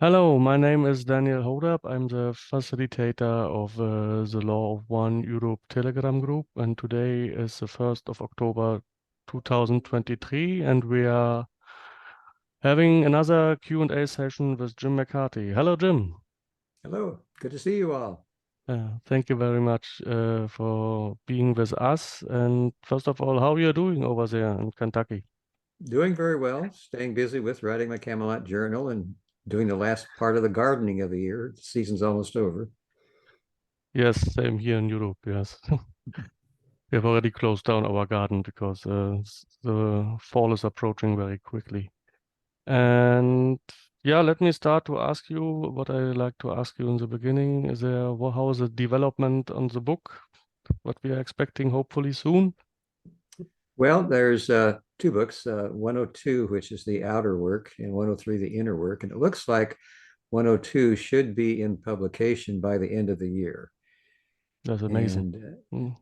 Hello, my name is Daniel Hodap. I'm the facilitator of the Law of One Europe Telegram group, and today is the 1st of October 2023, and we are having another Q&A session with Jim McCarty. Hello, Jim. Hello, good to see you all. Thank you very much for being with us. And first of all, how are you doing over there in Kentucky? Doing very well, staying busy with writing my Camelot journal and doing the last part of the gardening of the year. The season's almost over. Yes, same here in Europe, yes. We have already closed down our garden because the fall is approaching very quickly. And yeah, let me start to ask you what I like to ask you in the beginning. How is the development on the book? What we are expecting hopefully soon? Well, there's two books, 102, which is the outer work, and 103, the inner work. And it looks like 102 should be in publication by the end of the year. That's amazing. And Mm.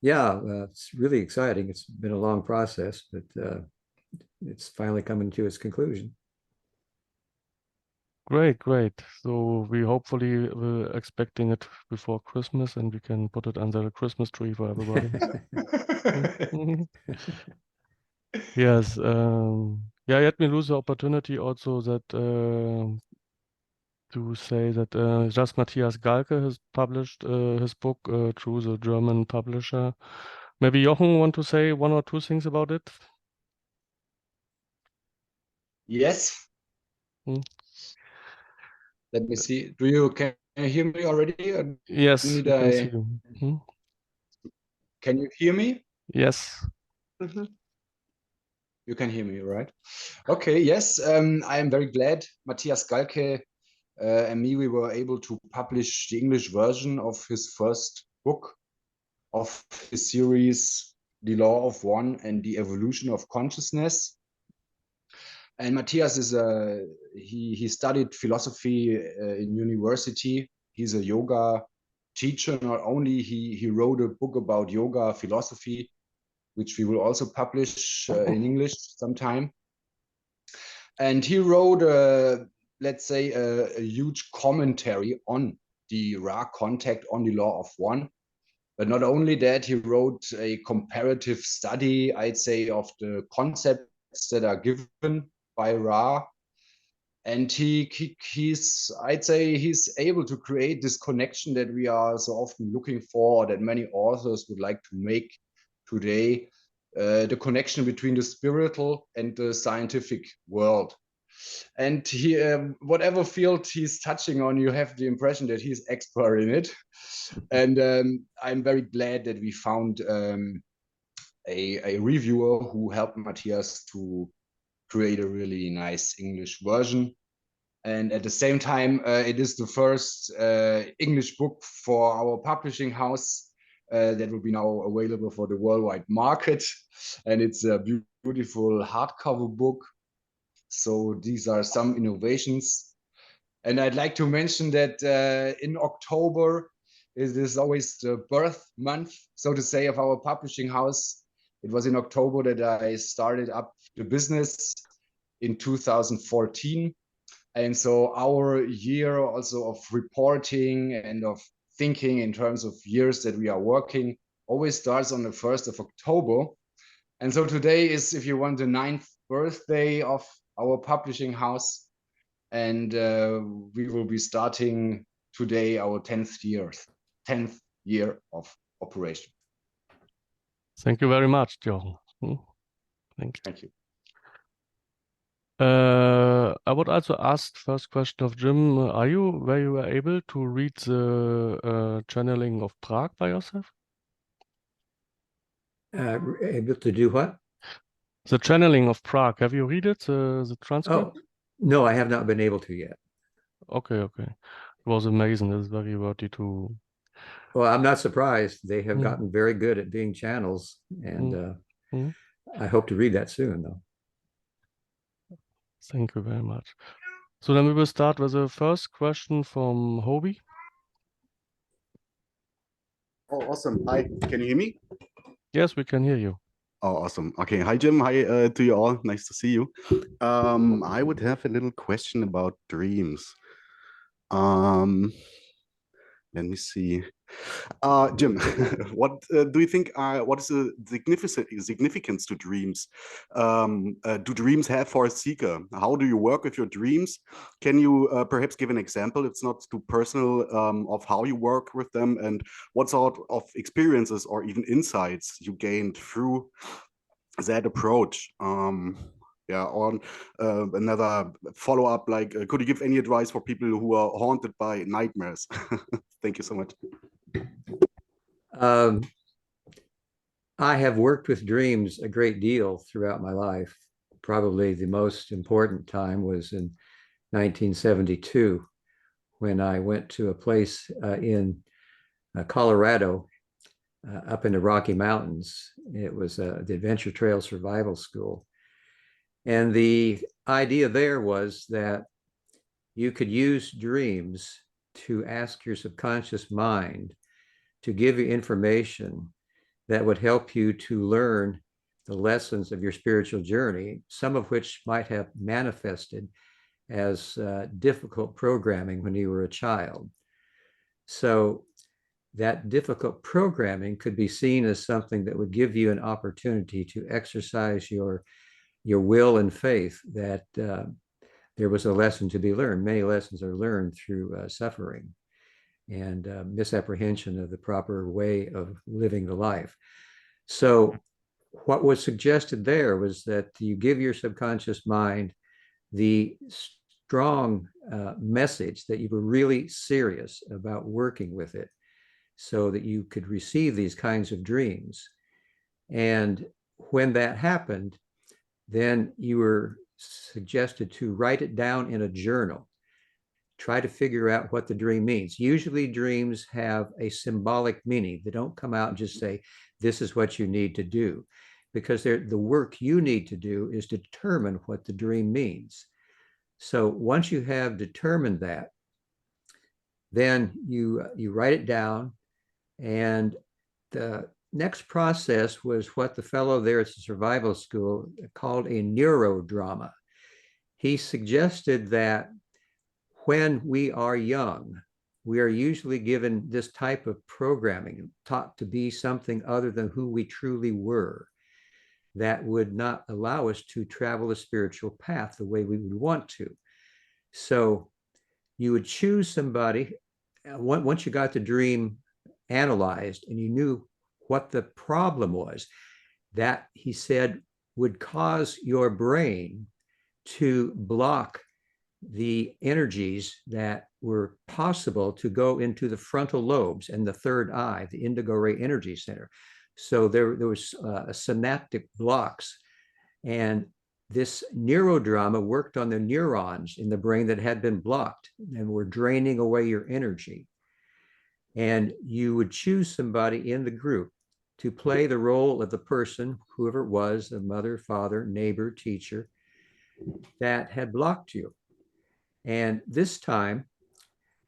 yeah, it's really exciting. It's been a long process, but it's finally coming to its conclusion. Great, great. So we hopefully were expecting it before Christmas and we can put it under the Christmas tree for everybody. Mhm. Yes. Yeah, let me lose the opportunity also that to say that just Matthias Galke has published his book through the German publisher. Maybe Jochen want to say one or two things about it? Yes. Hmm? Let me see. Can you hear me already? Or Yes, need we can I? see you. Hmm? Can you hear me? Yes. You can hear me, right? Okay. Yes. I am very glad Matthias Galke and me, we were able to publish the English version of his first book of his series, The Law of One and the Evolution of Consciousness. And Matthias is he studied philosophy in university. He's a yoga teacher. Not only he wrote a book about yoga philosophy, which we will also publish in English sometime. And he wrote let's say a huge commentary on the Ra contact, on the Law of One. But not only that, he wrote a comparative study, I'd say, of the concepts that are given by Ra. And he's, I'd say, he's able to create this connection that we are so often looking for, that many authors would like to make today, the connection between the spiritual and the scientific world. And he, whatever field he's touching on, you have the impression that he's expert in it. And I'm very glad that we found a reviewer who helped Matthias to create a really nice English version. And at the same time, it is the first English book for our publishing house that will be now available for the worldwide market. And it's a beautiful hardcover book. So these are some innovations. And I'd like to mention that in October, it is always the birth month, so to say, of our publishing house. It was in October that I started up the business in 2014. And so our year also of reporting and of thinking in terms of years that we are working always starts on the 1st of October. And so today is, if you want, the 9th birthday of our publishing house. And we will be starting today our 10th year of operation. Thank you very much, Jochen. Thank you. Thank you. I would also ask first question of Jim. Were you able to read the channeling of Prague by yourself? Able to do what? The channeling of Prague. Have you read it, the transcript? Oh, no, I have not been able to yet. Okay, okay. It was amazing. It's very worthy to. Well, I'm not surprised. They have gotten very good at being channels, and I hope to read that soon, though. Thank you very much. So then we will start with the first question from Hobie. Oh, awesome. Hi, can you hear me? Yes, we can hear you. Oh, awesome. Okay. Hi, Jim. Hi to you all. Nice to see you. I would have a little question about dreams. Um, Let me see. Jim, what do you think what is the significance to dreams? Do dreams have for a seeker? How do you work with your dreams? Can you perhaps give an example? It's not too personal of how you work with them and what sort of experiences or even insights you gained through that approach. Yeah, on another follow up, like, could you give any advice for people who are haunted by nightmares? Thank you so much. Um, I have worked with dreams a great deal throughout my life. Probably the most important time was in 1972 when I went to a place in Colorado up in the Rocky Mountains. It was the Adventure Trail Survival School. And the idea there was that you could use dreams to ask your subconscious mind to give you information that would help you to learn the lessons of your spiritual journey, some of which might have manifested as difficult programming when you were a child. So that difficult programming could be seen as something that would give you an opportunity to exercise your will and faith that there was a lesson to be learned. Many lessons are learned through suffering and misapprehension of the proper way of living the life. So what was suggested there was that you give your subconscious mind the strong message that you were really serious about working with it so that you could receive these kinds of dreams. And when that happened, then you were suggested to write it down in a journal. Try to figure out what the dream means. Usually dreams have a symbolic meaning. They don't come out and just say, this is what you need to do, because the work you need to do is to determine what the dream means. So once you have determined that, then you write it down, and the next process was what the fellow there at the survival school called a neurodrama. He suggested that when we are young, we are usually given this type of programming, taught to be something other than who we truly were, that would not allow us to travel a spiritual path the way we would want to. So you would choose somebody, once you got the dream analyzed and you knew what the problem was, that he said would cause your brain to block the energies that were possible to go into the frontal lobes and the third eye, the indigo ray energy center. So there was synaptic blocks, and this neurodrama worked on the neurons in the brain that had been blocked and were draining away your energy. And you would choose somebody in the group to play the role of the person, whoever it was, the mother, father, neighbor, teacher, that had blocked you. And this time,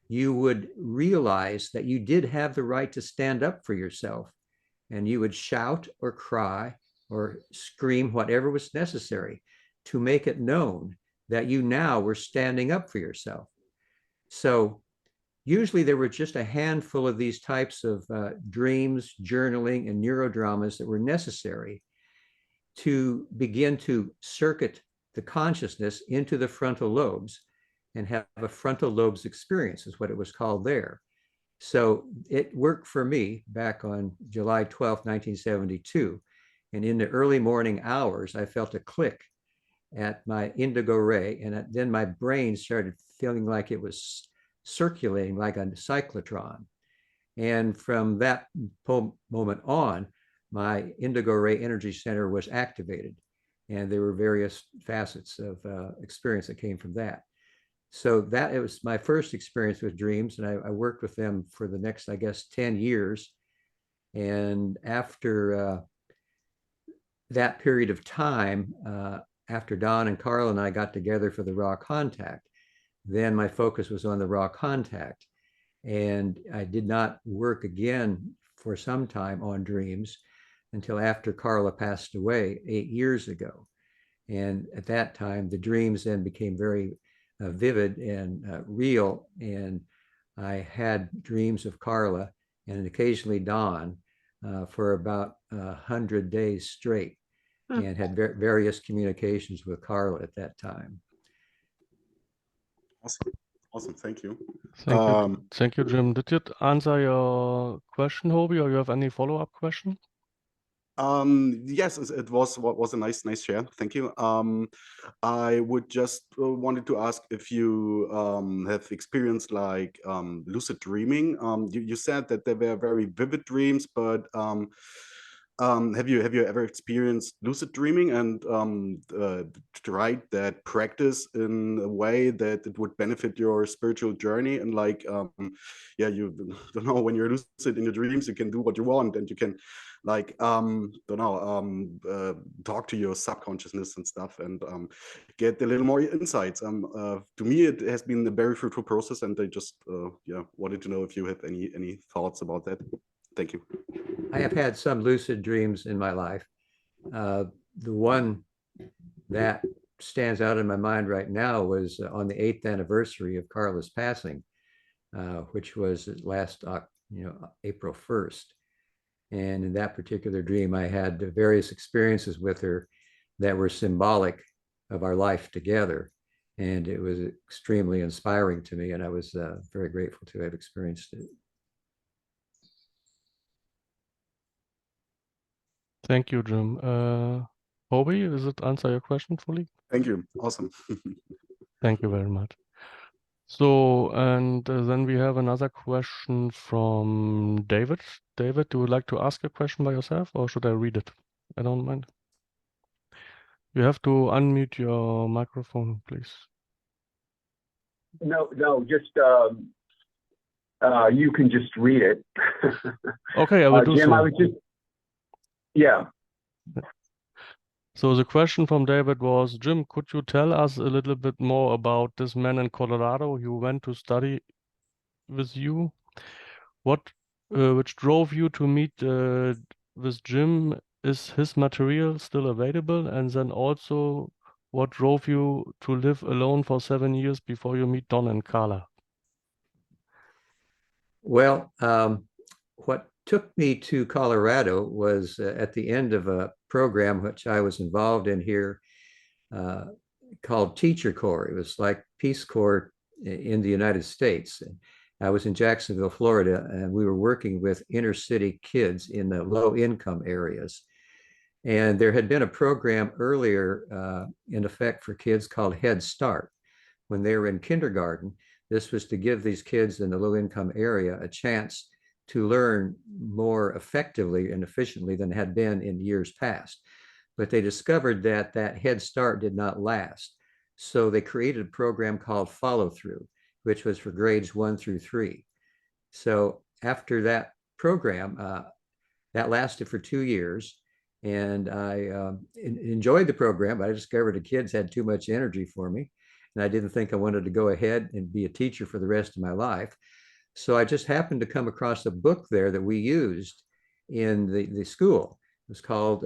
you would realize that you did have the right to stand up for yourself, and you would shout or cry or scream whatever was necessary to make it known that you now were standing up for yourself. So usually there were just a handful of these types of dreams, journaling, and neurodramas that were necessary to begin to circuit the consciousness into the frontal lobes and have a frontal lobes experience, is what it was called there. So it worked for me back on July 12th, 1972. And in the early morning hours, I felt a click at my indigo ray. And then my brain started feeling like it was circulating like a cyclotron. And from that moment on, my indigo ray energy center was activated. And there were various facets of experience that came from that. So that it was my first experience with dreams, and I worked with them for the next, I guess, 10 years. And after that period of time, after Don and Carla and I got together for the raw contact, then my focus was on the raw contact. And I did not work again for some time on dreams until after Carla passed away 8 years ago. And at that time, the dreams then became very vivid and real. And I had dreams of Carla and occasionally Don for about 100 days straight, and had various communications with Carla at that time. Awesome. Awesome. Thank you. Thank you, Jim. Did it answer your question, Hobie, or you have any follow-up question? Yes, it was a nice share. Thank you. I would just wanted to ask if you have experienced like lucid dreaming. You said that they were very vivid dreams, but have you ever experienced lucid dreaming and tried that practice in a way that it would benefit your spiritual journey? And like, yeah, you don't know, when you're lucid in your dreams, you can do what you want, and you can like don't know, talk to your subconsciousness and stuff, and get a little more insights. To me, it has been a very fruitful process, and I just yeah, wanted to know if you have any thoughts about that. Thank you. I have had some lucid dreams in my life. The one that stands out in my mind right now was on the 8th anniversary of Carla's passing, which was last April 1st. And in that particular dream, I had various experiences with her that were symbolic of our life together. And it was extremely inspiring to me. And I was very grateful to have experienced it. Thank you, Jim. Hobie, does it answer your question fully? Thank you. Awesome. Thank you very much. So, and then we have another question from David. David, do you like to ask a question by yourself, or should I read it? I don't mind. You have to unmute your microphone, please. No, just you can just read it. Okay, I will do Jim, so. I was just, yeah. So the question from David was, Jim, could you tell us a little bit more about this man in Colorado who went to study with you? What, which drove you to meet with Jim? Is his material still available? And then also, what drove you to live alone for 7 years before you meet Don and Carla? Well, what took me to Colorado was at the end of a program which I was involved in here called Teacher Corps. It was like Peace Corps in the United States. I was in Jacksonville, Florida, and we were working with inner city kids in the low income areas. And there had been a program earlier in effect for kids called Head Start. When they were in kindergarten, this was to give these kids in the low income area a chance to learn more effectively and efficiently than had been in years past. But they discovered that that Head Start did not last. So they created a program called Follow Through, which was for grades 1 through 3. So after that program, that lasted for 2 years. And I enjoyed the program, but I discovered the kids had too much energy for me. And I didn't think I wanted to go ahead and be a teacher for the rest of my life. So I just happened to come across a book there that we used in the school. It was called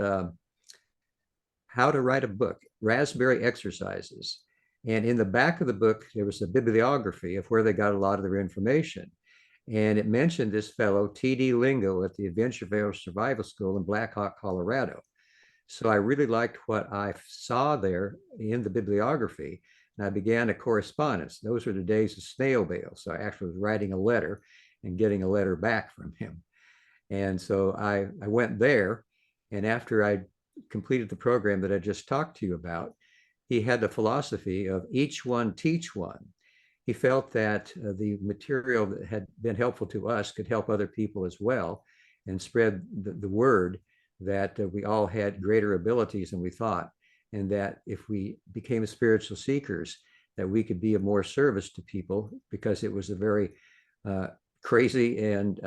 How to Write a Book, Raspberry Exercises. And in the back of the book, there was a bibliography of where they got a lot of their information. And it mentioned this fellow, T.D. Lingo, at the Adventureville Survival School in Black Hawk, Colorado. So I really liked what I saw there in the bibliography. And I began a correspondence. Those were the days of snail mail. So I actually was writing a letter and getting a letter back from him. And so I went there. And after I completed the program that I just talked to you about, he had the philosophy of each one teach one. He felt that the material that had been helpful to us could help other people as well, and spread the word that we all had greater abilities than we thought, and that if we became spiritual seekers, that we could be of more service to people, because it was a very crazy and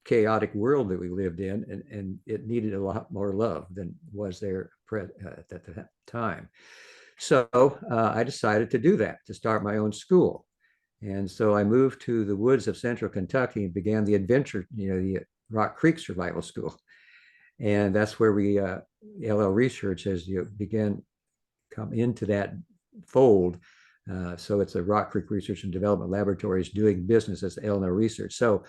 chaotic world that we lived in, and it needed a lot more love than was there at that time. So I decided to do that, to start my own school. And so I moved to the woods of central Kentucky and began the adventure, the Rock Creek Survival School. And that's where we, LL Research, as you began come into that fold. So it's a Rock Creek Research and Development Laboratories doing business as LL Research. So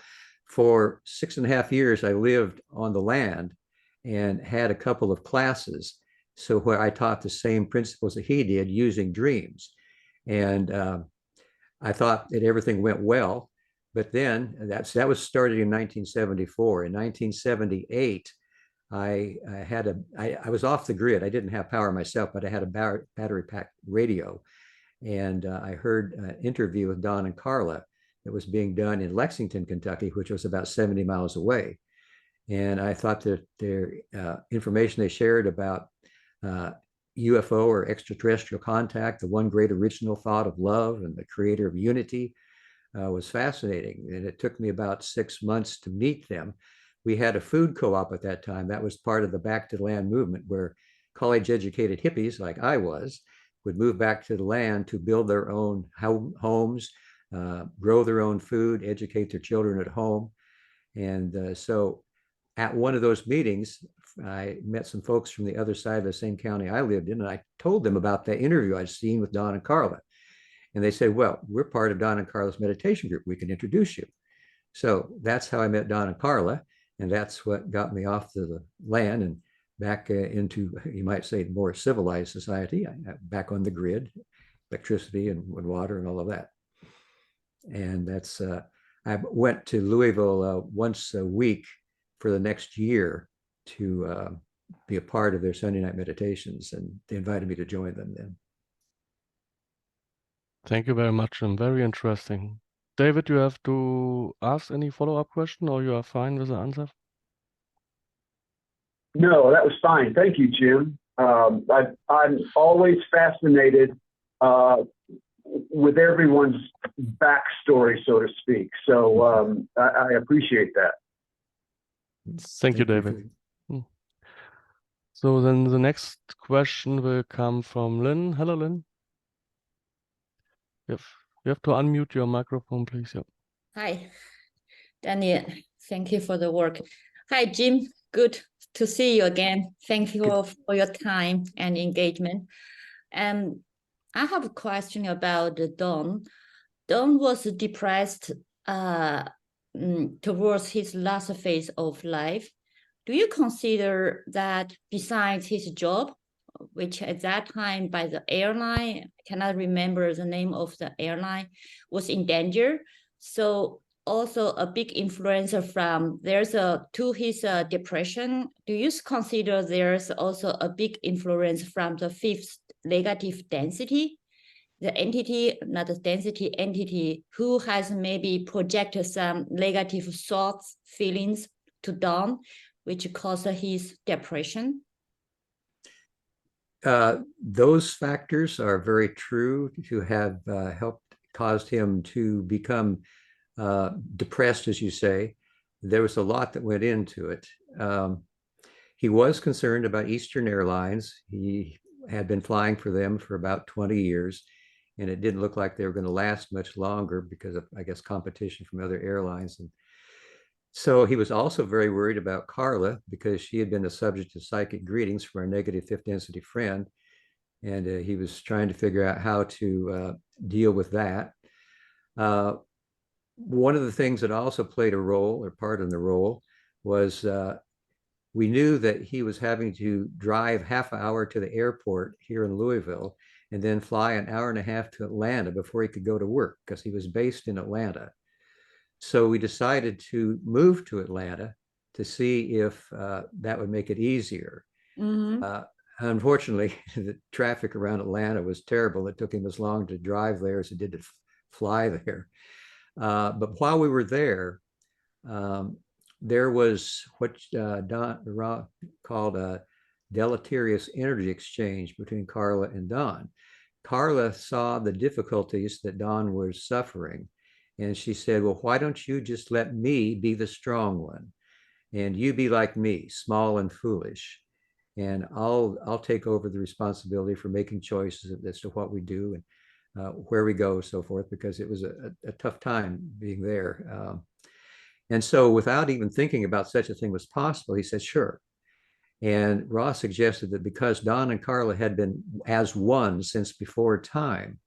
for 6.5 years, I lived on the land and had a couple of classes. So where I taught the same principles that he did using dreams. And I thought that everything went well. But then that was started in 1974. In 1978, I was off the grid. I didn't have power myself, but I had a battery pack radio. And I heard an interview with Don and Carla that was being done in Lexington, Kentucky, which was about 70 miles away. And I thought that their information they shared about UFO or extraterrestrial contact, the one great original thought of love and the creator of unity, was fascinating. And it took me about 6 months to meet them. We had a food co-op at that time. That was part of the Back to the Land movement, where college-educated hippies like I was would move back to the land to build their own homes, grow their own food, educate their children at home. And so at one of those meetings, I met some folks from the other side of the same county I lived in, and I told them about that interview I'd seen with Don and Carla. And they said, well, we're part of Don and Carla's meditation group. We can introduce you. So that's how I met Don and Carla. And that's what got me off to the land and back into, you might say, more civilized society, back on the grid, electricity and water and all of that. And that's, I went to Louisville once a week for the next year to be a part of their Sunday night meditations. And they invited me to join them then. Thank you very much, and very interesting. David, you have to ask any follow-up question, or you are fine with the answer? No, that was fine. Thank you, Jim. I'm always fascinated with everyone's backstory, so to speak. So I appreciate that. Thank you, David. So then the next question will come from Lynn. Hello, Lynn. You have to unmute your microphone, please. Yep. Hi, Daniel. Thank you for the work. Hi, Jim. Good to see you again. Thank you for your time and engagement. I have a question about Don. Don was depressed towards his last phase of life. Do you consider that besides his job, which at that time by the airline, I cannot remember the name of the airline, was in danger? So also a big influence from to his depression. Do you consider there's also a big influence from the fifth negative density, the entity, not the density, entity who has maybe projected some negative thoughts, feelings to Don, which caused his depression? Those factors are very true to have caused him to become depressed, as you say. There was a lot that went into it. He was concerned about Eastern Airlines. He had been flying for them for about 20 years, and it didn't look like they were going to last much longer because of, I guess, competition from other airlines. And so he was also very worried about Carla because she had been the subject of psychic greetings from our negative fifth density friend. And he was trying to figure out how to deal with that. One of the things that also played a role or part in the role was we knew that he was having to drive half an hour to the airport here in Louisville and then fly an hour and a half to Atlanta before he could go to work because he was based in Atlanta. So we decided to move to Atlanta to see if that would make it easier. Mm-hmm. Unfortunately, the traffic around Atlanta was terrible. It took him as long to drive there as it did to fly there. But while we were there, there was what Don called a deleterious energy exchange between Carla and Don. Carla saw the difficulties that Don was suffering. And she said, well, why don't you just let me be the strong one? And you be like me, small and foolish. And I'll take over the responsibility for making choices as to what we do and where we go, so forth, because it was a tough time being there. And so without even thinking about such a thing was possible, he said, sure. And Ross suggested that because Don and Carla had been as one since before time,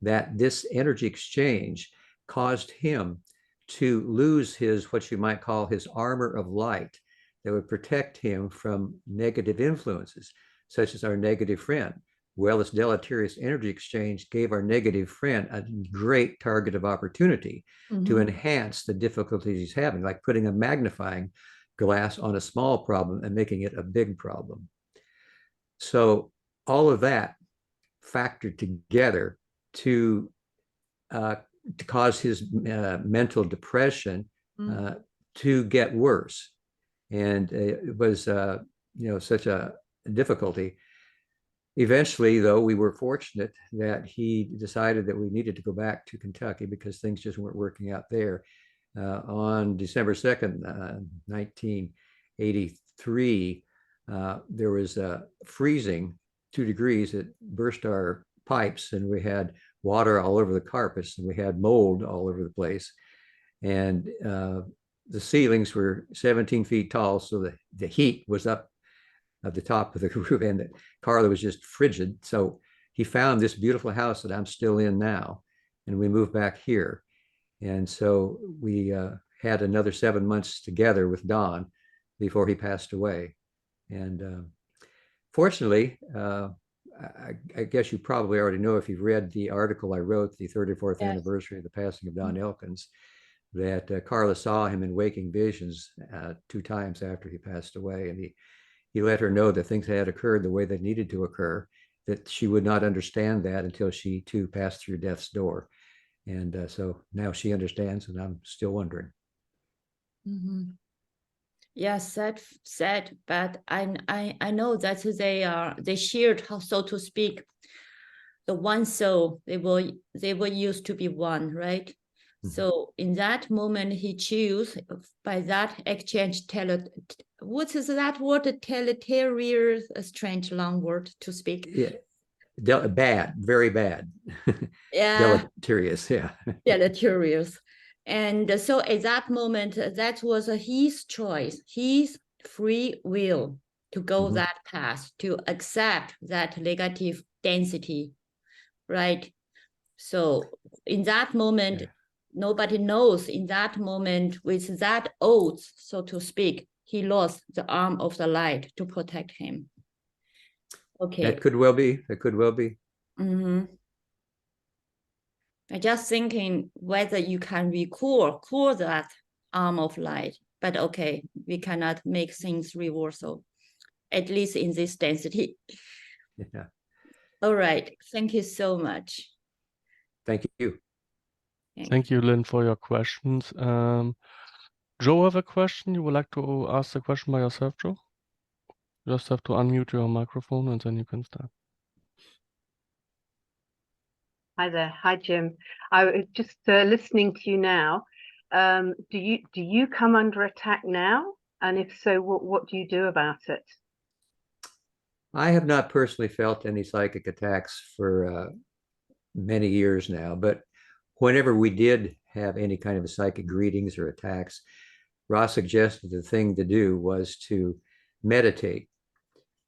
that this energy exchange caused him to lose his, what you might call his armor of light that would protect him from negative influences, such as our negative friend. Well, this deleterious energy exchange gave our negative friend a great target of opportunity to enhance the difficulties he's having, like putting a magnifying glass on a small problem and making it a big problem. So all of that factored together to cause his mental depression to get worse. And it was, such a difficulty. Eventually, though, we were fortunate that he decided that we needed to go back to Kentucky because things just weren't working out there. On December 2nd, 1983, there was freezing 2 degrees. It burst our pipes, and we had water all over the carpets, and we had mold all over the place. And the ceilings were 17 feet tall, so the heat was up at the top of the roof, and Carla was just frigid. So he found this beautiful house that I'm still in now, and we moved back here. And so we had another 7 months together with Don before he passed away. And fortunately, I guess you probably already know if you've read the article I wrote, the 34th anniversary of the passing of Don Elkins, that Carla saw him in waking visions 2 times after he passed away. And he let her know that things had occurred the way they needed to occur, that she would not understand that until she too passed through death's door. And so now she understands, and I'm still wondering. Yes, sad, but I know that they shared, so to speak, the one soul. They were used to be one, right? So in that moment, he chose by that exchange. What is that word? Deleterious, a strange long word to speak. Yeah, bad, very bad. Yeah, deleterious. Yeah, deleterious. And so at that moment, that was his choice, his free will to go that path, to accept that negative density, right? So in that moment, nobody knows in that moment, with that oath, so to speak, he lost the arm of the light to protect him. Okay. That could well be. That could well be. I just thinking whether you can recall that arm of light, but okay, we cannot make things reversal, at least in this density. Yeah. All right. Thank you so much. Thank you. Thank you, Lynn, for your questions. Joe, have a question? You would like to ask the question by yourself, Joe? You just have to unmute your microphone and then you can start. Hi there. Hi, Jim. I was just listening to you now. Do you come under attack now? And if so, what do you do about it? I have not personally felt any psychic attacks for many years now, but whenever we did have any kind of psychic greetings or attacks, Ross suggested the thing to do was to meditate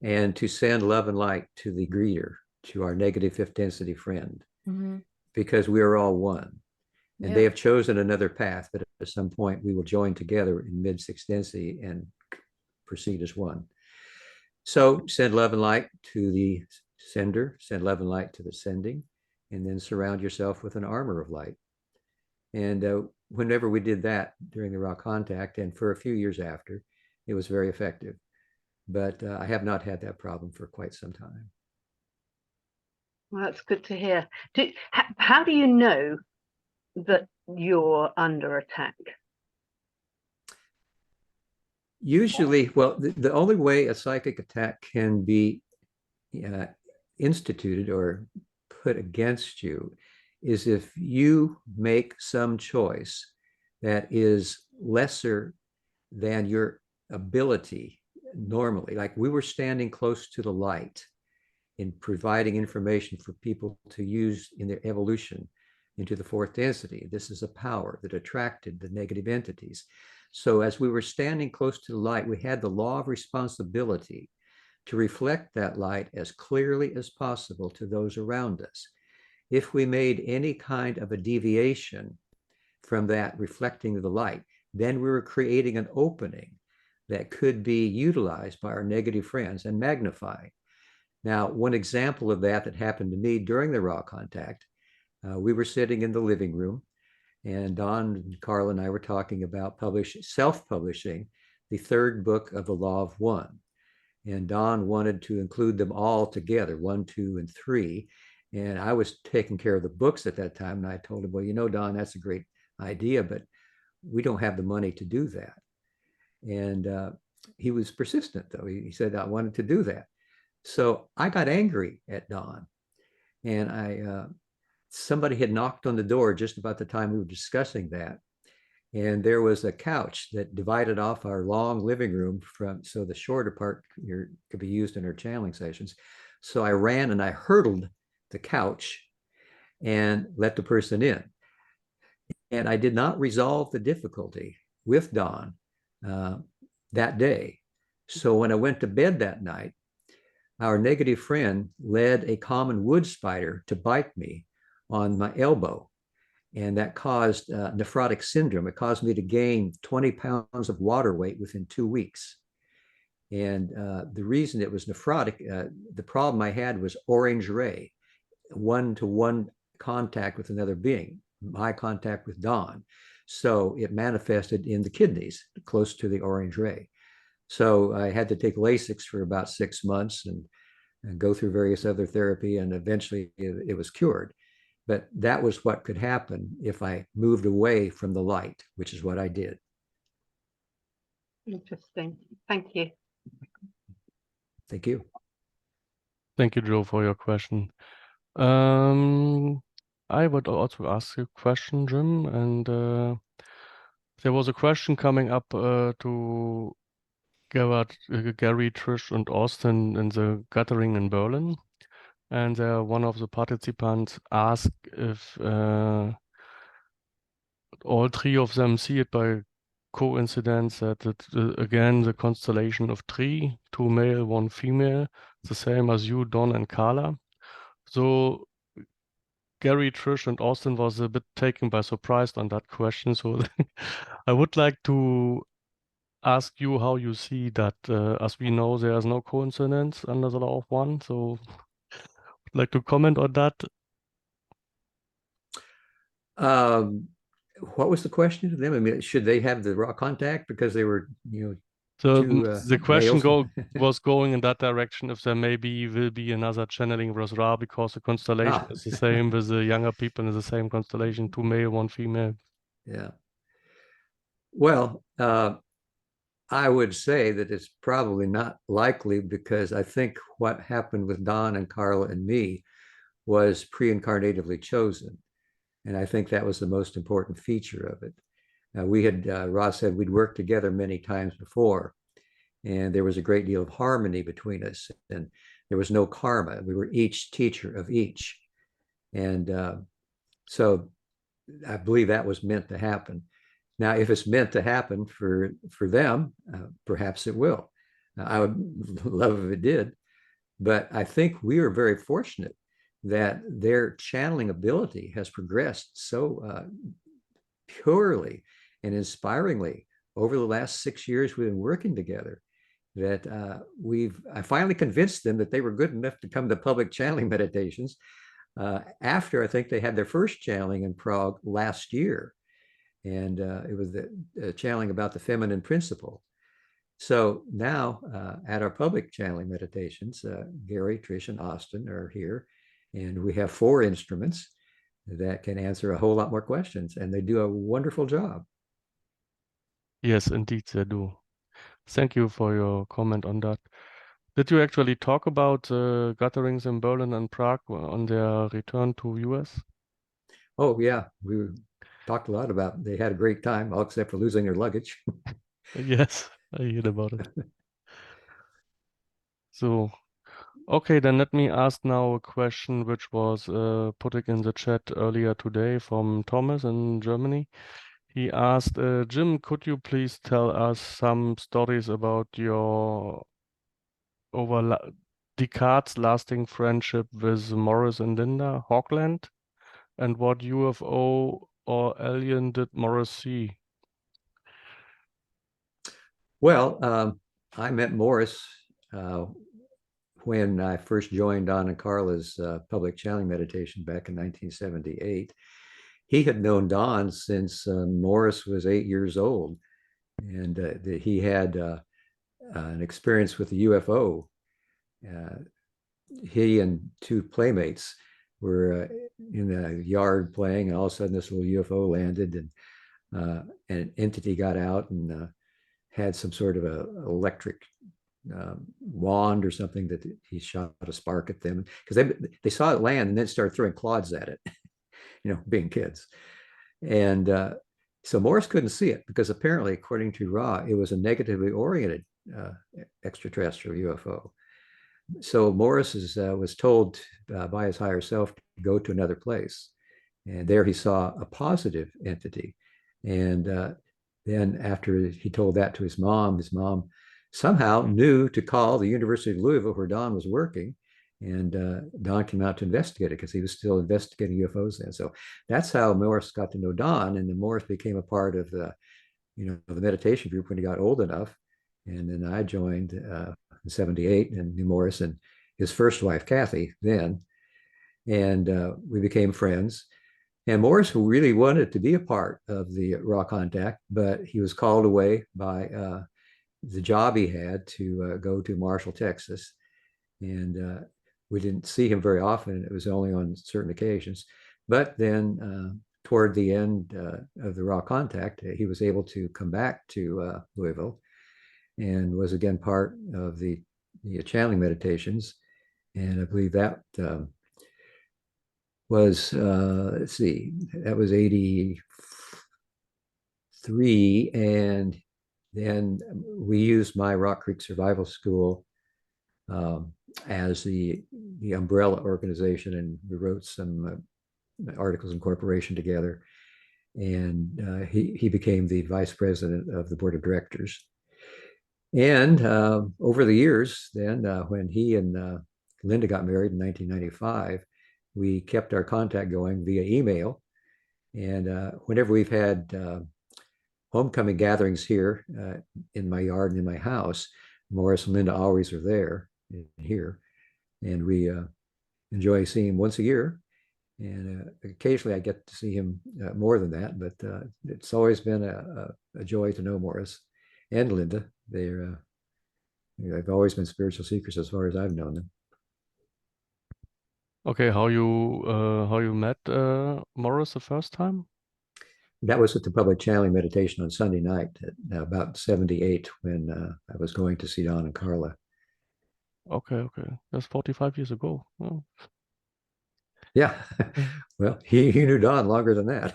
and to send love and light to the greeter, to our negative 5th density friend, because we are all one. And they have chosen another path, but at some point we will join together in mid-6th density and proceed as one. So send love and light to the sender, send love and light to the sending, and then surround yourself with an armor of light. And whenever we did that during the raw contact, and for a few years after, it was very effective. But I have not had that problem for quite some time. Well, that's good to hear. How do you know that you're under attack? Usually, well, the only way a psychic attack can be instituted or put against you is if you make some choice that is lesser than your ability normally. Like we were standing close to the light in providing information for people to use in their evolution into the 4th density. This is a power that attracted the negative entities. So as we were standing close to the light, we had the law of responsibility to reflect that light as clearly as possible to those around us. If we made any kind of a deviation from that reflecting of the light, then we were creating an opening that could be utilized by our negative friends and magnified. Now, one example of that happened to me during the raw contact, we were sitting in the living room, and Don and Carla and I were talking about self-publishing the third book of the Law of One. And Don wanted to include them all together, 1, 2, and 3. And I was taking care of the books at that time. And I told him, well, you know, Don, that's a great idea, but we don't have the money to do that. And he was persistent, though. He said, I wanted to do that. So I got angry at Don. And somebody had knocked on the door just about the time we were discussing that. And there was a couch that divided off our long living room so the shorter part could be used in our channeling sessions. So I ran and I hurdled the couch and let the person in. And I did not resolve the difficulty with Don that day. So when I went to bed that night, our negative friend led a common wood spider to bite me on my elbow. And that caused nephrotic syndrome. It caused me to gain 20 pounds of water weight within 2 weeks. And the reason it was nephrotic, the problem I had was orange ray, one-to-one contact with another being, eye contact with Don. So it manifested in the kidneys, close to the orange ray. So I had to take Lasix for about 6 months and go through various other therapy, and eventually it was cured. But that was what could happen if I moved away from the light, which is what I did. Interesting. Thank you. Thank you. Thank you, Joe, for your question. I would also ask you a question, Jim, and there was a question coming up to Gary, Trish, and Austin in the gathering in Berlin. And one of the participants asked if all three of them see it by coincidence that again the constellation of 3, 2 male, 1 female, the same as you, Don and Carla. So Gary, Trish, and Austin was a bit taken by surprise on that question. So I would like to ask you how you see that. As we know, there is no coincidence under the law of one. So would like to comment on that. What was the question to them? I mean, should they have the raw contact because they were, So two, the question males? was going in that direction, if there maybe will be another channeling with Ra, because the constellation is the same with the younger people in the same constellation, 2 male, 1 female. Yeah. Well, I would say that it's probably not likely, because I think what happened with Don and Carla and me was pre-incarnatively chosen. And I think that was the most important feature of it. We had, Ross said, we'd worked together many times before, and there was a great deal of harmony between us, and there was no karma. We were each teacher of each. And so I believe that was meant to happen. Now, if it's meant to happen for them, perhaps it will. I would love if it did. But I think we are very fortunate that their channeling ability has progressed so purely and inspiringly over the last 6 years we've been working together, that I finally convinced them that they were good enough to come to public channeling meditations after I think they had their first channeling in Prague last year. And it was the channeling about the feminine principle. So now at our public channeling meditations, Gary, Trish, and Austin are here, and we have 4 instruments that can answer a whole lot more questions, and they do a wonderful job. Yes, indeed, they do. Thank you for your comment on that. Did you actually talk about gatherings in Berlin and Prague on their return to US? Oh, yeah. We talked a lot about, they had a great time, all except for losing their luggage. Yes, I heard about it. So, okay, then let me ask now a question which was put in the chat earlier today from Thomas in Germany. He asked, Jim, could you please tell us some stories about your over decades lasting friendship with Morris and Linda Hogland, and what UFO or alien did Morris see? Well, I met Morris when I first joined Don and Carla's public channeling meditation back in 1978. He had known Don since Morris was 8 years old, and he had an experience with the UFO. He and two playmates were in the yard playing, and all of a sudden this little UFO landed, and an entity got out and had some sort of a electric wand or something that he shot a spark at them, because they saw it land and then started throwing clods at it, being kids. And so Morris couldn't see it because apparently, according to Ra, it was a negatively oriented extraterrestrial UFO. So Morris was told by his higher self to go to another place. And there he saw a positive entity. And then after he told that to his mom somehow knew to call the University of Louisville, where Don was working. And Don came out to investigate it because he was still investigating UFOs then. So that's how Morris got to know Don. And then Morris became a part of the meditation group when he got old enough. And then I joined in 78 and knew Morris and his first wife, Kathy, then. And we became friends. And Morris really wanted to be a part of the Raw Contact, but he was called away by the job he had to go to Marshall, Texas. And we didn't see him very often. It was only on certain occasions. But then toward the end of the Raw Contact, he was able to come back to Louisville and was again part of the channeling meditations. And I believe that was, let's see, that was 83. And then we used my Rock Creek Survival School as the umbrella organization, and we wrote some articles of incorporation together. And he became the vice president of the board of directors. And over the years, then when he and Linda got married in 1995, we kept our contact going via email. And whenever we've had homecoming gatherings here in my yard and in my house, Morris and Linda always are there here. And we enjoy seeing him once a year. And occasionally I get to see him more than that, but it's always been a joy to know Morris and Linda. They've always been spiritual seekers as far as I've known them. Okay, how you met Morris the first time? That was at the public channeling meditation on Sunday night at about 78 when I was going to see Don and Carla. Okay. That's 45 years ago. Oh. Yeah. Well, he knew Don longer than that.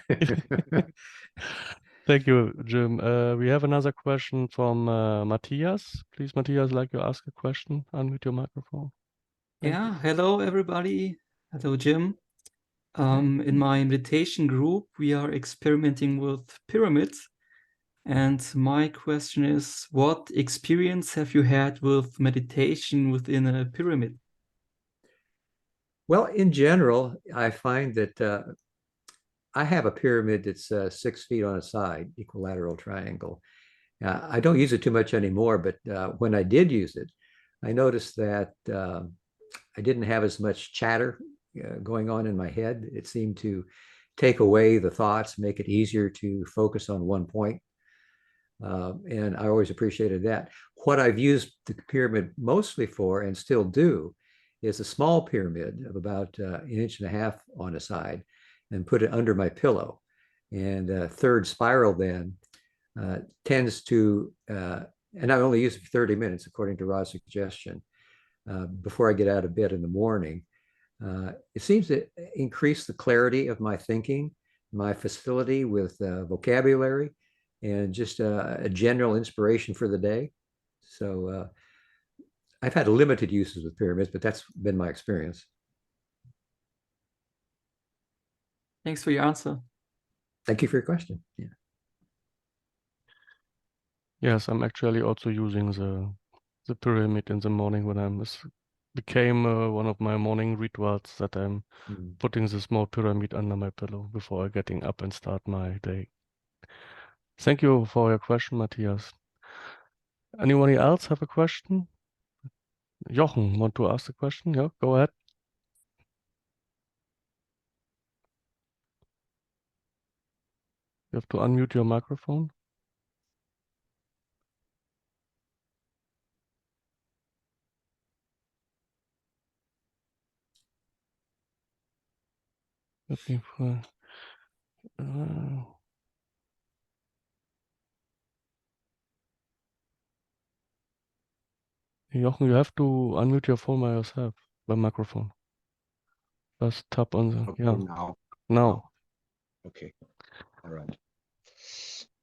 Thank you, Jim. We have another question from Matthias. Please, Matthias, like you ask a question, unmute your microphone. Yeah, hello everybody. Hello, Jim. In my meditation group, we are experimenting with pyramids. And my question is, what experience have you had with meditation within a pyramid? Well, in general, I find that I have a pyramid that's 6 feet on a side, equilateral triangle. I don't use it too much anymore, but when I did use it, I noticed that I didn't have as much chatter going on in my head. It seemed to take away the thoughts, make it easier to focus on one point. And I always appreciated that. What I've used the pyramid mostly for, and still do, is a small pyramid of about 1.5 inches on a side, and put it under my pillow. And third spiral then tends to, and I only use it for 30 minutes, according to Ra's suggestion, before I get out of bed in the morning. It seems to increase the clarity of my thinking, my facility with vocabulary, and just a general inspiration for the day. So I've had limited uses with pyramids, but that's been my experience. Thanks for your answer. Thank you for your question. Yeah. Yes, I'm actually also using the pyramid in the morning when became one of my morning rituals that I'm putting the small pyramid under my pillow before getting up and start my day. Thank you for your question, Matthias. Anybody else have a question? Jochen, want to ask a question? Yeah, go ahead. You have to unmute your microphone. Looking for. Jochen, you have to unmute your phone by yourself, by microphone. Just tap on the, Okay, yeah. now. Now. Okay, all right.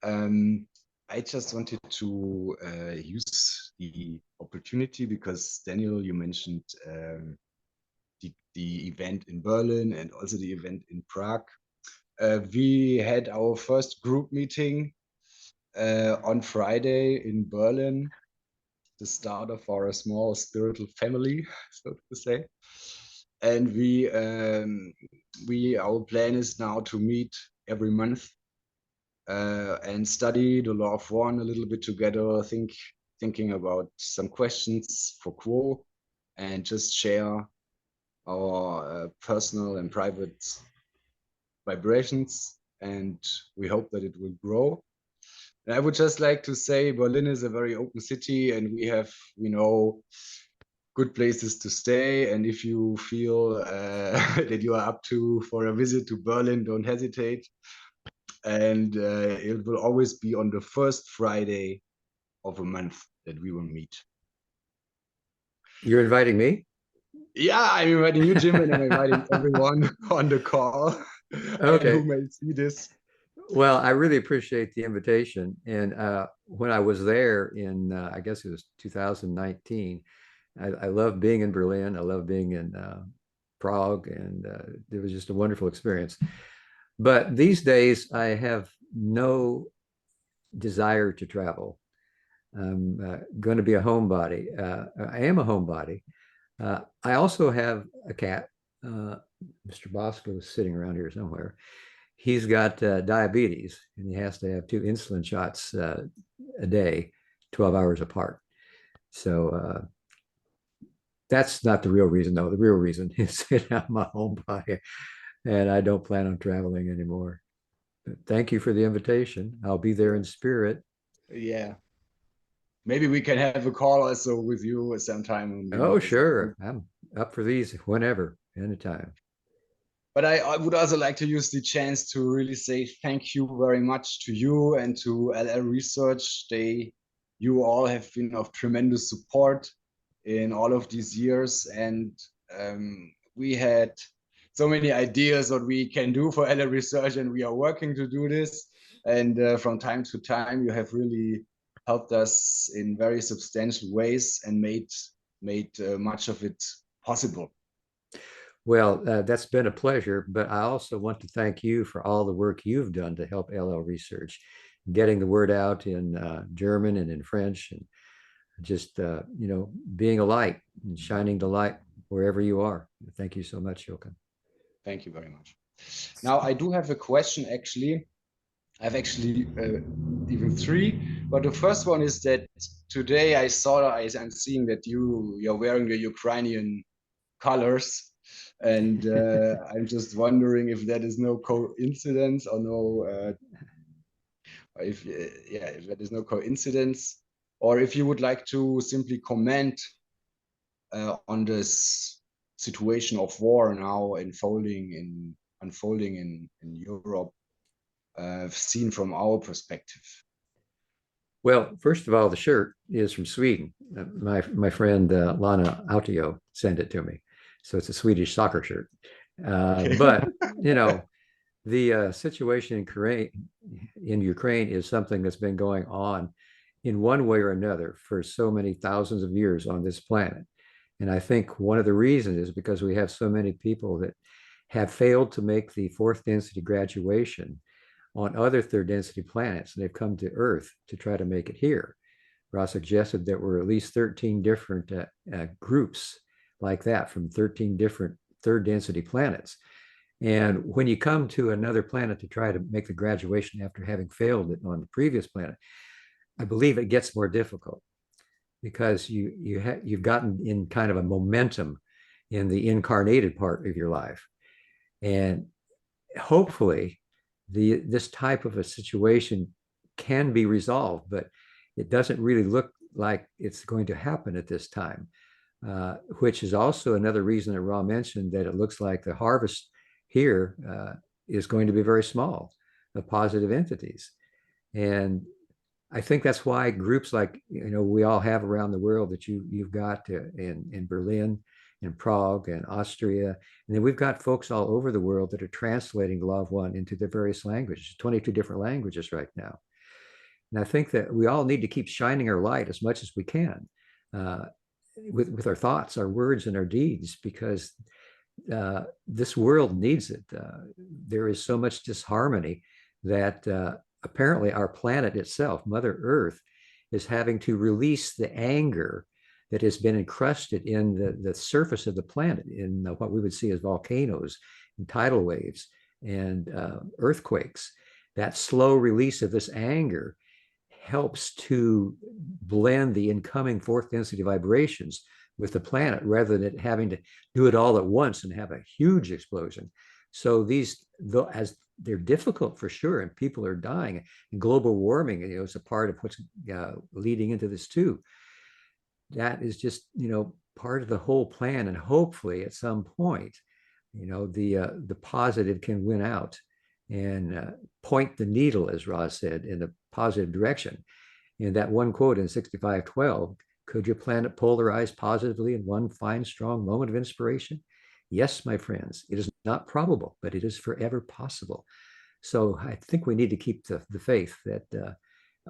I just wanted to use the opportunity because Daniel, you mentioned the event in Berlin and also the event in Prague. We had our first group meeting on Friday in Berlin, the start of our small spiritual family, so to say. And our plan is now to meet every month and study the law of one a little bit together, thinking about some questions for Quo, and just share our personal and private vibrations. And we hope that it will grow. And I would just like to say Berlin is a very open city, and we know good places to stay. And if you feel that you are up for a visit to Berlin, don't hesitate. And it will always be on the first Friday of a month that we will meet. You're inviting me? Yeah, I'm inviting you, Jim, and I'm inviting everyone on the call Okay. who may see this. Well, I really appreciate the invitation. And when I was there in, I guess it was 2019, I love being in Berlin. I love being in Prague, and it was just a wonderful experience. But these days, I have no desire to travel. I'm going to be a homebody. I am a homebody. I also have a cat. Mr. Bosco is sitting around here somewhere. He's got diabetes, and he has to have 2 insulin shots a day, 12 hours apart. So that's not the real reason, though. The real reason is that I'm a homebody, and I don't plan on traveling anymore. But thank you for the invitation. I'll be there in spirit. Yeah. Maybe we can have a call also with you sometime. Oh, sure. I'm up for these whenever, anytime. But I would also like to use the chance to really say thank you very much to you and to LL Research. You all have been of tremendous support in all of these years. And we had so many ideas what we can do for LL Research, and we are working to do this. And from time to time, you have really helped us in very substantial ways and made much of it possible. Well, that's been a pleasure, but I also want to thank you for all the work you've done to help LL Research, getting the word out in German and in French, and just, being a light and shining the light wherever you are. Thank you so much, Jochen. Thank you very much. Now, I do have a question, actually. I have actually even 3, but the first one is that today I'm seeing that you're wearing the Ukrainian colors. And I'm just wondering if that is no coincidence or no, if that is no coincidence, or if you would like to simply comment on this situation of war now unfolding in Europe, seen from our perspective. Well, first of all, the shirt is from Sweden. My friend Lana Autio sent it to me. So it's a Swedish soccer shirt. Okay. But, the situation in Ukraine is something that's been going on in one way or another for so many thousands of years on this planet. And I think one of the reasons is because we have so many people that have failed to make the 4th density graduation on other third density planets, and they've come to Earth to try to make it here. Ross suggested there were at least 13 different groups like that from 13 different third density planets. And when you come to another planet to try to make the graduation after having failed it on the previous planet, I believe it gets more difficult because you've gotten in kind of a momentum in the incarnated part of your life. And hopefully this type of a situation can be resolved, but it doesn't really look like it's going to happen at this time, which is also another reason that Ra mentioned that it looks like the harvest here is going to be very small of positive entities. And I think that's why groups like, we all have around the world that you've got in Berlin, in Prague, and Austria. And then we've got folks all over the world that are translating Law of One into their various languages, 22 different languages right now. And I think that we all need to keep shining our light as much as we can with our thoughts, our words, and our deeds, because this world needs it. There is so much disharmony that apparently our planet itself, Mother Earth, is having to release the anger that has been encrusted in the surface of the planet, in what we would see as volcanoes and tidal waves and earthquakes. That slow release of this anger helps to blend the incoming fourth density vibrations with the planet rather than having to do it all at once and have a huge explosion. So these, as they're difficult for sure, and people are dying, and global warming, is a part of what's leading into this too. That is just, part of the whole plan. And hopefully at some point, the positive can win out and point the needle, as Roz said, in a positive direction. And that one quote in 6512, could your planet polarize positively in one fine, strong moment of inspiration? Yes, my friends, it is not probable, but it is forever possible. So I think we need to keep the faith that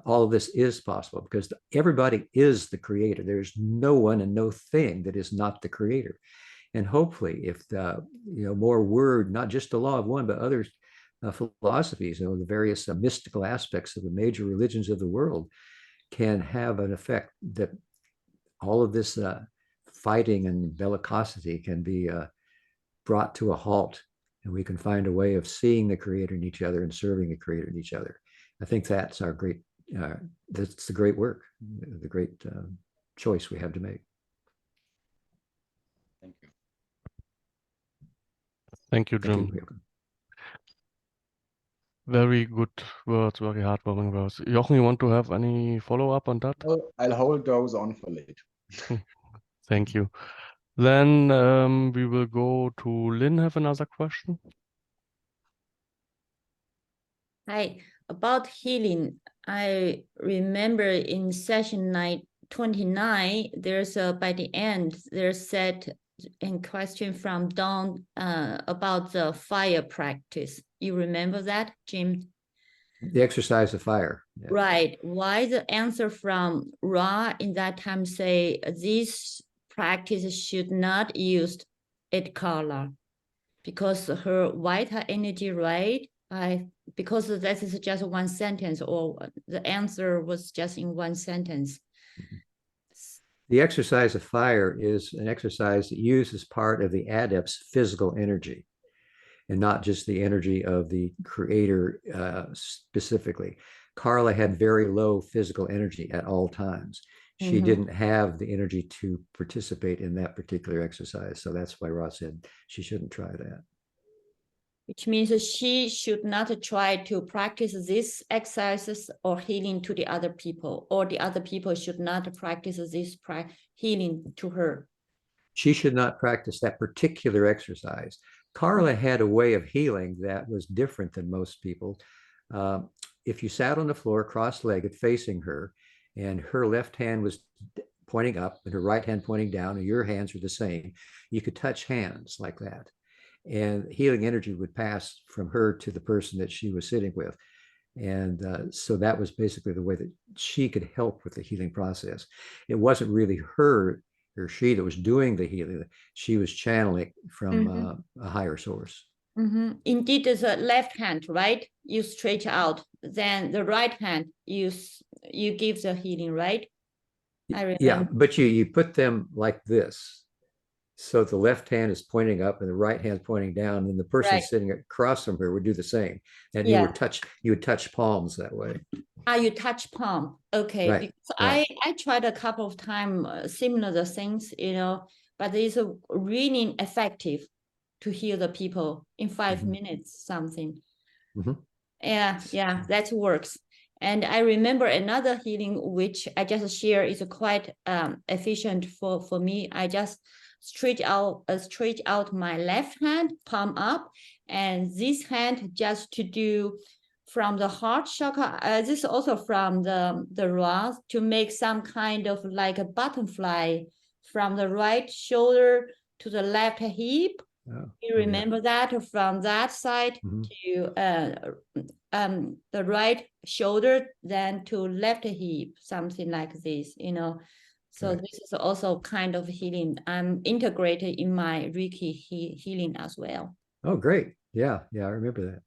all of this is possible, because everybody is the creator. There's no one and no thing that is not the creator. And hopefully, if more word, not just the Law of One, but other philosophies, the various mystical aspects of the major religions of the world, can have an effect that all of this fighting and bellicosity can be brought to a halt, and we can find a way of seeing the creator in each other and serving the creator in each other. I think that's our great, that's the great work, the great choice we have to make. Thank you. Thank you, Jim. Thank you. Very good words, very heartwarming words. Jochen, you want to have any follow-up on that? Well, I'll hold those on for later. Thank you. Then we will go to Lynn. Have another question? Hi, about healing. I remember in session 29, there's by the end, there's said a question from Don about the fire practice. You remember that, Jim? The exercise of fire. Yeah. Right. Why the answer from Ra in that time say this practice should not use it color because her white energy, right? Because that is just one sentence, or the answer was just in one sentence. The exercise of fire is an exercise that uses part of the adept's physical energy and not just the energy of the creator specifically. Carla had very low physical energy at all times. She didn't have the energy to participate in that particular exercise. So that's why Ross said she shouldn't try that. Which means she should not try to practice these exercises or healing to the other people, or the other people should not practice this healing to her. She should not practice that particular exercise. Carla had a way of healing that was different than most people. If you sat on the floor cross-legged facing her, and her left hand was pointing up and her right hand pointing down, and your hands were the same, you could touch hands like that. And healing energy would pass from her to the person that she was sitting with. And so that was basically the way that she could help with the healing process. It wasn't really her or she that was doing the healing. She was channeling from a higher source. Indeed, it's a left hand, right? you stretch out, then the right hand you give the healing, right? I remember. Yeah, but you put them like this. So the left hand is pointing up and the right hand is pointing down, and the person sitting across from her would do the same. And you would touch palms that way. You touch palm. Okay. Right, Because right. I tried a couple of times similar things, you know, but it's really effective to heal the people in 5 minutes, something. Yeah, that works. And I remember another healing which I just share is quite efficient for me. I just stretch out my left hand, palm up, and this hand just to do from the heart chakra. This also from the Ra, to make some kind of like a butterfly from the right shoulder to the left hip. You remember that from that side to the right shoulder, then to left hip, something like this, you know. So this is also kind of healing. I'm integrated in my Reiki healing as well. Oh, great. Yeah, I remember that.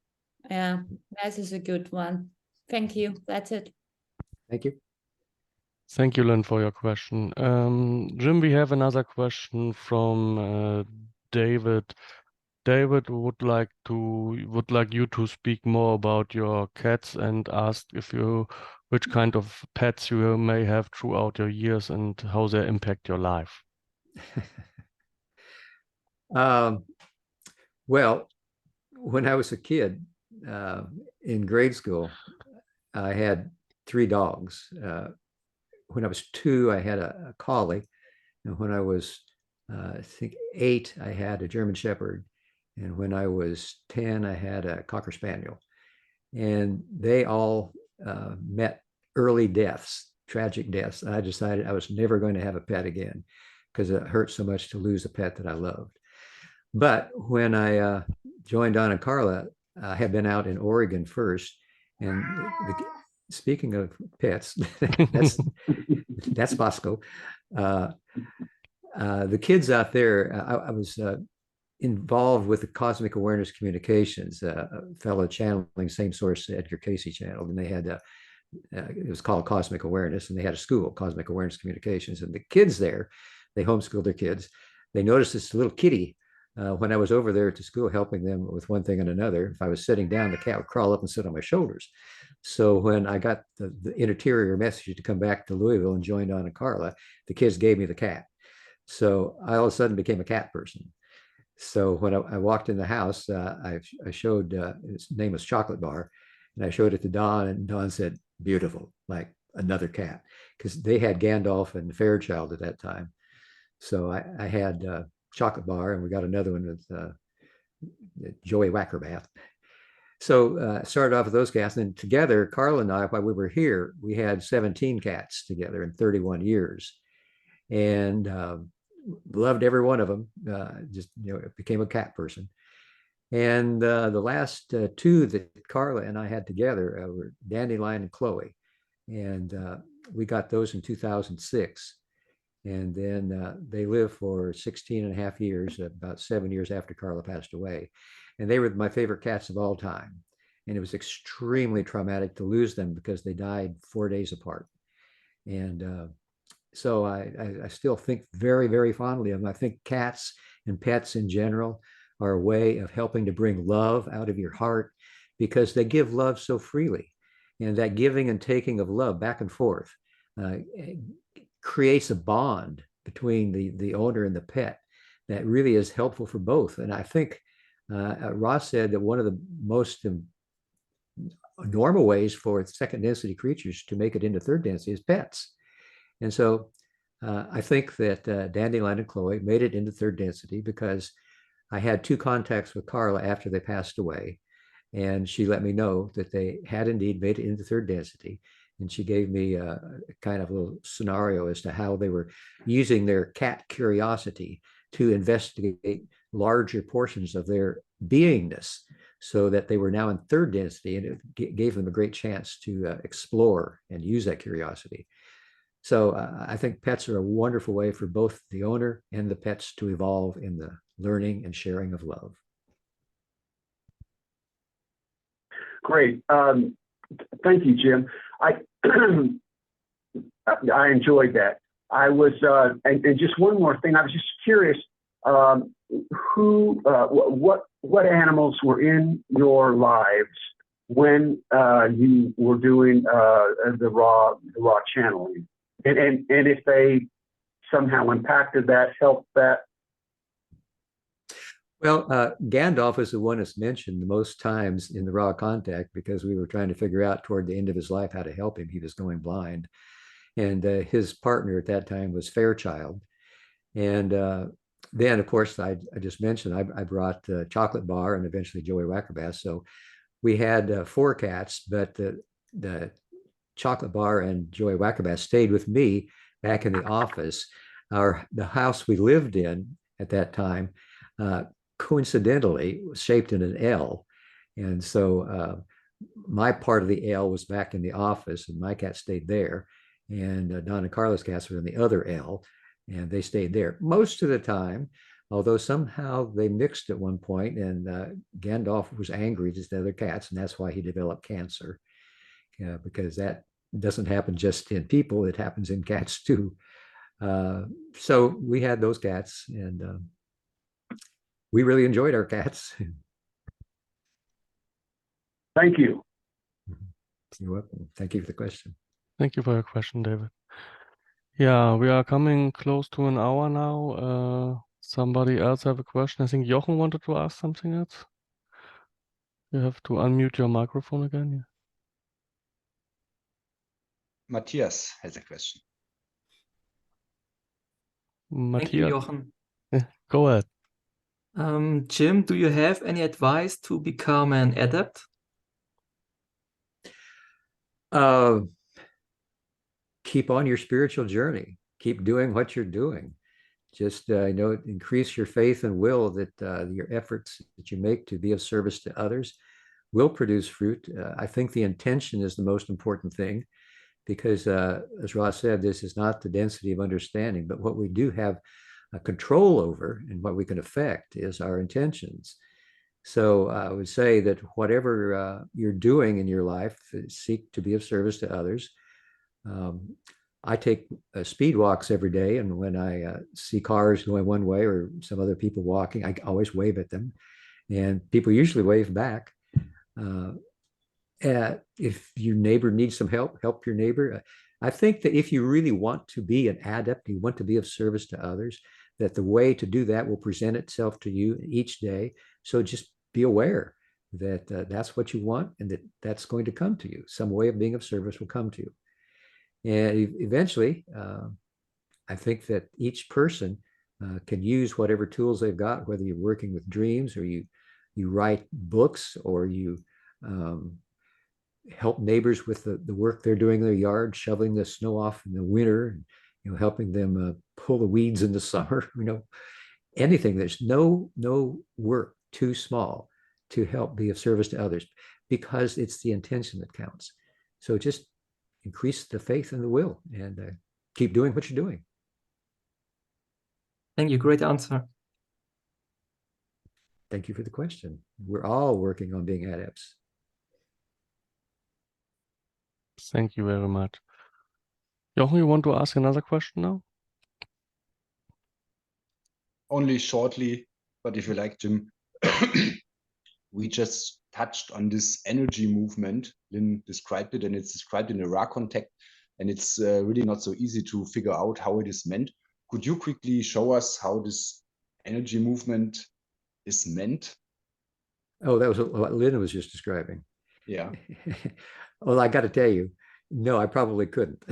Yeah, that is a good one. Thank you. That's it. Thank you. Thank you, Lynn, for your question. Jim, we have another question from David. David would like you to speak more about your cats and ask which kind of pets you may have throughout your years and how they impact your life. Well, when I was a kid in grade school, I had 3 dogs. When I was 2, I had a collie. And when I was, I think 8, I had a German Shepherd. And when I was 10, I had a Cocker Spaniel. And they all met early deaths, tragic deaths. And I decided I was never going to have a pet again because it hurt so much to lose a pet that I loved. But when I joined Don and Carla, I had been out in Oregon first. And speaking of pets, that's Bosco. The kids out there, I was involved with the Cosmic Awareness Communications, a fellow channeling same source Edgar Casey channeled, and they had it was called Cosmic Awareness, and they had a school, Cosmic Awareness Communications, and the kids there, they homeschooled their kids. They noticed this little kitty when I was over there to school helping them with one thing and another. If I was sitting down, the cat would crawl up and sit on my shoulders. So when I got the interior message to come back to Louisville and join Don and Carla, the kids gave me the cat. So I all of a sudden became a cat person. So when I walked in the house, I showed, his name was Chocolate Bar, and I showed it to Don, and Don said, beautiful, like another cat, because they had Gandalf and Fairchild at that time. So I had Chocolate Bar, and we got another one with Joey Wackerbath. So started off with those cats, and then together, Carla and I, while we were here, we had 17 cats together in 31 years. And loved every one of them. Just, you know, became a cat person. And the last 2 that Carla and I had together were Dandelion and Chloe. And we got those in 2006. And then they lived for 16 and a half years, about 7 years after Carla passed away. And they were my favorite cats of all time. And it was extremely traumatic to lose them because they died 4 days apart. And so I still think very, very fondly of them. I think cats and pets in general are a way of helping to bring love out of your heart because they give love so freely. And that giving and taking of love back and forth creates a bond between the owner and the pet that really is helpful for both. And I think Ross said that one of the most normal ways for second density creatures to make it into third density is pets. And so I think that Dandelion and Chloe made it into third density because I had 2 contacts with Carla after they passed away. And she let me know that they had indeed made it into third density. And she gave me a kind of a little scenario as to how they were using their cat curiosity to investigate larger portions of their beingness so that they were now in third density. And it gave them a great chance to explore and use that curiosity. So I think pets are a wonderful way for both the owner and the pets to evolve in the learning and sharing of love. Great. Thank you, Jim. I enjoyed that. I was, and just one more thing. I was just curious, what animals were in your lives when you were doing the raw channeling, and if they somehow impacted that, helped that? Well, Gandalf is the one that's mentioned the most times in the raw contact, because we were trying to figure out toward the end of his life how to help him. He was going blind. And his partner at that time was Fairchild. And then, of course, I just mentioned, I brought Chocolate Bar and eventually Joey Wackerbass. So we had 4 cats, but the Chocolate Bar and Joey Wackerbass stayed with me back in the office. The house we lived in at that time, coincidentally, was shaped in an L. And so my part of the L was back in the office, and my cat stayed there. And Don and Carla's cats were in the other L, and they stayed there most of the time, although somehow they mixed at one point, and Gandalf was angry at the other cats, and that's why he developed cancer, because that doesn't happen just in people, it happens in cats too. So we had those cats, and we really enjoyed our cats. Thank you. You're welcome. Thank you for the question. Thank you for your question, David. Yeah, we are coming close to an hour now. Somebody else have a question? I think Jochen wanted to ask something else. You have to unmute your microphone again. Yeah. Matthias has a question. Thank you, Matthias, Jochen. go ahead. Jim, do you have any advice to become an adept? Keep on your spiritual journey. Keep doing what you're doing. Just increase your faith and will that your efforts that you make to be of service to others will produce fruit. I think the intention is the most important thing, because as Ross said, this is not the density of understanding, but what we do have control over and what we can affect is our intentions. So I would say that whatever you're doing in your life, seek to be of service to others. I take speed walks every day, and when I see cars going one way or some other people walking, I always wave at them, and people usually wave back. If your neighbor needs some help, help your neighbor. I think that if you really want to be an adept, you want to be of service to others, that the way to do that will present itself to you each day. So just be aware that that's what you want, and that that's going to come to you. Some way of being of service will come to you. And eventually, I think that each person can use whatever tools they've got, whether you're working with dreams, or you write books, or you help neighbors with the work they're doing in their yard, shoveling the snow off in the winter, and, helping them pull the weeds in the summer. Anything. There's no work too small to help be of service to others, because it's the intention that counts. So just increase the faith and the will, and keep doing what you're doing. Thank you. Great answer. Thank you for the question. We're all working on being adepts. Thank you very much. Jochen, you want to ask another question now? Only shortly, but if you like, Jim, we just touched on this energy movement. Lynn described it, and it's described in a raw contact, and it's really not so easy to figure out how it is meant. Could you quickly show us how this energy movement is meant? Oh, that was what Lynn was just describing. Yeah. Well, I got to tell you, no, I probably couldn't,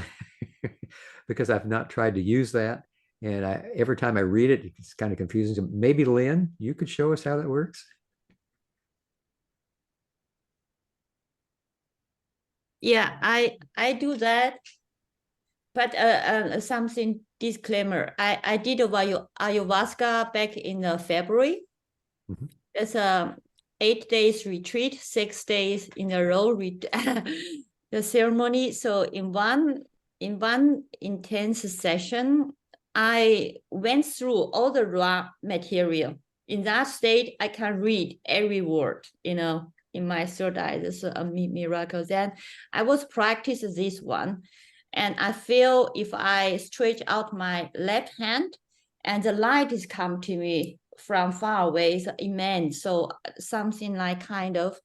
because I've not tried to use that. And every time I read it, it's kind of confusing. So maybe Lynn, you could show us how that works? Yeah, I do that, but something disclaimer. I did ayahuasca back in February. Mm-hmm. It's a 8 days retreat, 6 days in a row. The ceremony. So in one intense session, I went through all the raw material. In that state, I can read every word, in my third eye. This is a miracle. Then I was practicing this one, and I feel if I stretch out my left hand, and the light is come to me from far away, it's immense. So something like kind of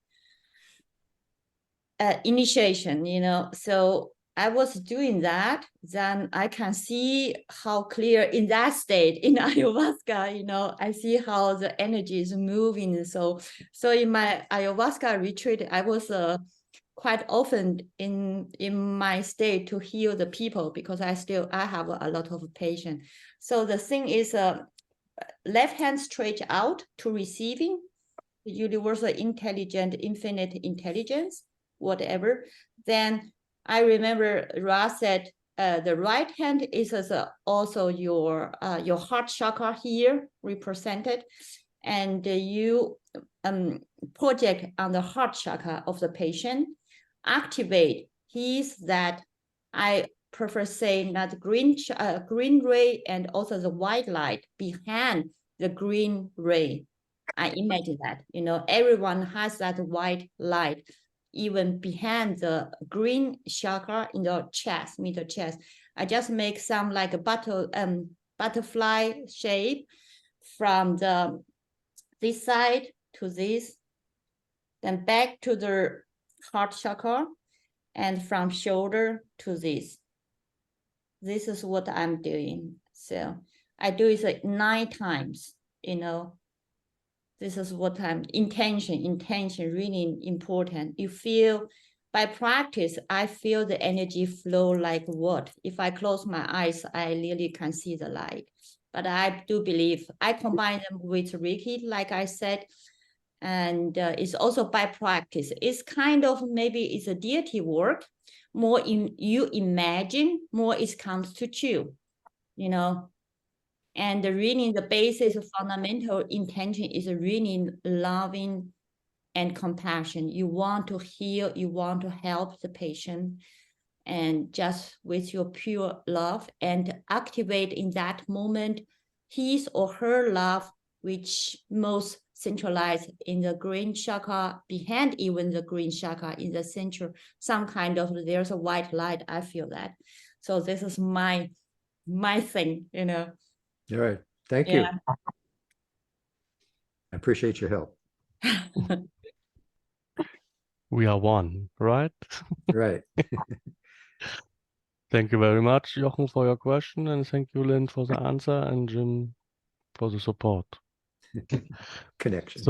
initiation, you know. So I was doing that, then I can see how clear in that state in ayahuasca, you know, I see how the energy is moving. So in my ayahuasca retreat, I was quite often in my state to heal the people, because I have a lot of patients. So the thing is, left hand stretch out to receiving the universal intelligent, infinite intelligence, whatever. Then I remember Ra said, the right hand is also your heart chakra here represented, and you project on the heart chakra of the patient, activate his that I prefer saying that green ray and also the white light behind the green ray. I imagine that, you know, everyone has that white light even behind the green chakra in the chest, middle chest. I just make some like a butterfly shape from this side to this, then back to the heart chakra, and from shoulder to this. This is what I'm doing. So I do it like 9 times, you know. This is what I'm, intention really important. You feel, by practice, I feel the energy flow like what? If I close my eyes, I really can see the light. But I do believe, I combine them with Reiki, like I said, and it's also by practice. It's kind of, maybe it's a deity work. More you imagine, more it comes to you, you know. And really the basis of fundamental intention is really loving and compassion. You want to heal, you want to help the patient, and just with your pure love, and activate in that moment his or her love, which most centralized in the green chakra, behind even the green chakra in the center, some kind of, there's a white light, I feel that. So this is my thing, you know. All right. Thank you. I appreciate your help. We are one, right? Right. Thank you very much, Jochen, for your question, and thank you, Lynn, for the answer, and Jim for the support. Connection.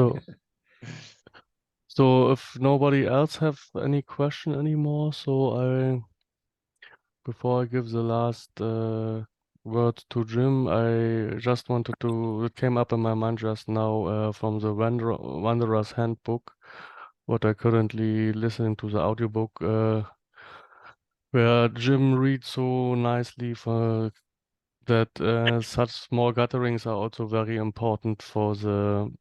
So if nobody else have any question anymore, so before I give the last word to Jim, I just wanted to, it came up in my mind just now from the Wanderer's Handbook, what I currently listening to the audiobook, where Jim reads so nicely for that such small gatherings are also very important for the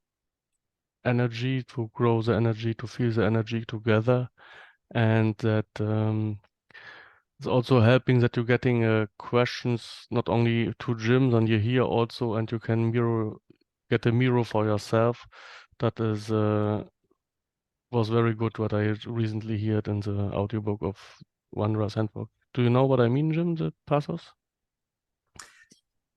energy, to grow the energy, to feel the energy together, and that it's also helping that you're getting questions not only to Jim, then you hear also, and you can get a mirror for yourself. That is was very good what I recently heard in the audiobook of Wanderer's Handbook. Do you know what I mean, Jim, the pathos?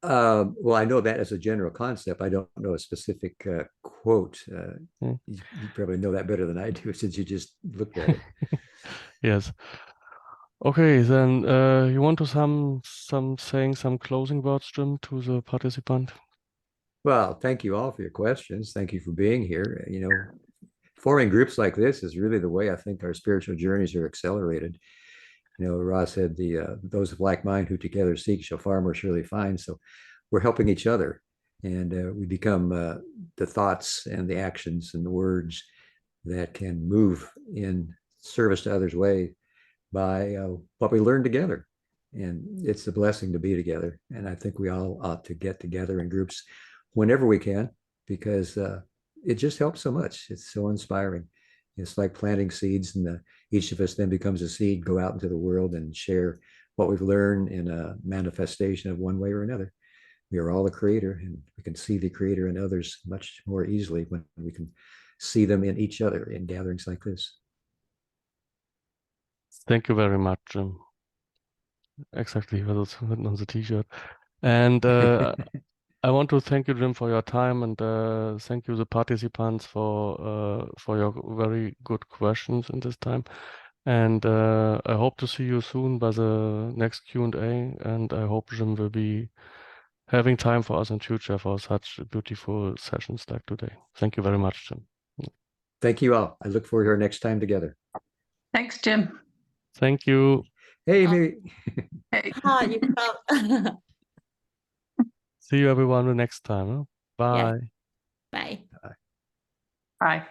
Well, I know that as a general concept. I don't know a specific quote. You probably know that better than I do, since you just looked at it. Yes. Okay, then you want to saying some closing words, Jim, to the participant? Well, thank you all for your questions. Thank you for being here. You know, forming groups like this is really the way I think our spiritual journeys are accelerated. You know, Ross said, those of like mind who together seek shall far more surely find. So we're helping each other, and we become the thoughts and the actions and the words that can move in service to others' way by what we learn together. And it's a blessing to be together. And I think we all ought to get together in groups whenever we can, because it just helps so much. It's so inspiring. It's like planting seeds, and each of us then becomes a seed, go out into the world and share what we've learned in a manifestation of one way or another. We are all the creator, and we can see the creator in others much more easily when we can see them in each other in gatherings like this. Thank you very much, Jim. Exactly, was written on the T-shirt. And I want to thank you, Jim, for your time, and thank you, the participants, for your very good questions in this time. And I hope to see you soon by the next Q&A, and I hope Jim will be having time for us in future for such beautiful sessions like today. Thank you very much, Jim. Thank you all. I look forward to our next time together. Thanks, Jim. Thank you. Hey, Mary. Hey. Ah, you come. See you everyone the next time. Huh? Bye. Bye. Bye.